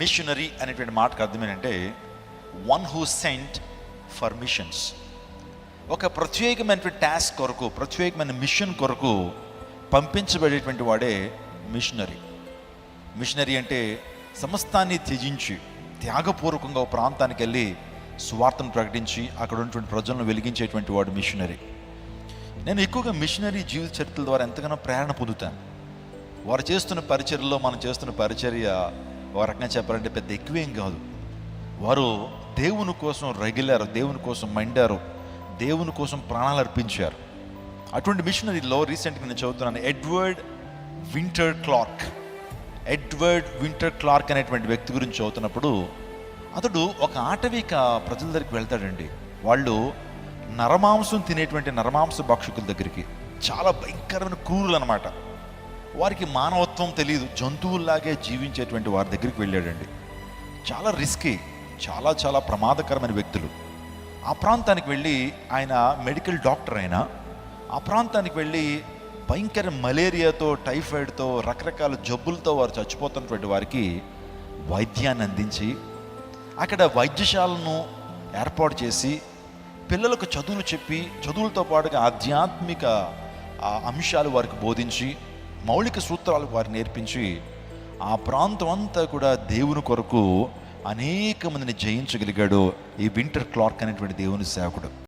Machinery అనేటువంటి మాటకు అర్థం ఏంటంటే one who sent for machines. ఒక ప్రత్యేకమైనటువంటి టాస్క్ కొరకు, ప్రత్యేకమైన మిషన్ కొరకు పంపించబడేటువంటి వాడే మిషనరీ. మిషనరీ అంటే సమస్తాన్ని త్యజించి త్యాగపూర్వకంగా ఒక ప్రాంతానికి వెళ్ళి సువార్తను ప్రకటించి అక్కడ ఉన్నటువంటి ప్రజలను వెలిగించేటువంటి వాడు మిషనరీ. నేను ఎక్కువగా మిషనరీ జీవిత చరిత్రల ద్వారా ఎంతగానో ప్రేరణ పొందుతాను. వారు చేస్తున్న పరిచర్యలో మనం చేస్తున్న పరిచర్య ఒక రకంగా చెప్పాలంటే పెద్ద ఎక్కువేం కాదు. వారు దేవుని కోసం రగిలారు, దేవుని కోసం మండారు, దేవుని కోసం ప్రాణాలు అర్పించారు. అటువంటి మిషనరీలో రీసెంట్గా నేను చదువుతున్నాను ఎడ్వర్డ్ వింటర్ క్లార్క్ అనేటువంటి వ్యక్తి గురించి చదువుతున్నప్పుడు, అతడు ఒక ఆటవిక ప్రజల దగ్గరికి వెళ్తాడండి. వాళ్ళు నరమాంసం తినేటువంటి నరమాంస భక్షకుల దగ్గరికి, చాలా భయంకరమైన క్రూరులు అనమాట. వారికి మానవత్వం తెలియదు, జంతువుల్లాగే జీవించేటువంటి వారి దగ్గరికి వెళ్ళాడండి. చాలా రిస్కీ, చాలా చాలా ప్రమాదకరమైన వ్యక్తులు. ఆ ప్రాంతానికి వెళ్ళి ఆయన మెడికల్ డాక్టర్ అయినా ఆ ప్రాంతానికి వెళ్ళి భయంకర మలేరియాతో, టైఫాయిడ్తో, రకరకాల జబ్బులతో వారు చచ్చిపోతున్నటువంటి వారికి వైద్యాన్ని అందించి అక్కడ వైద్యశాలను ఏర్పాటు చేసి పిల్లలకు చదువులు చెప్పి, చదువులతో పాటుగా ఆధ్యాత్మిక అంశాలు వారికి బోధించి, మౌలిక సూత్రాలు వారికి నేర్పించి ఆ ప్రాంతం అంతా కూడా దేవుని కొరకు అనేక మందిని జయించగలిగాడు ఈ వింటర్ క్లార్క్ అనేటువంటి దేవుని సేవకుడు.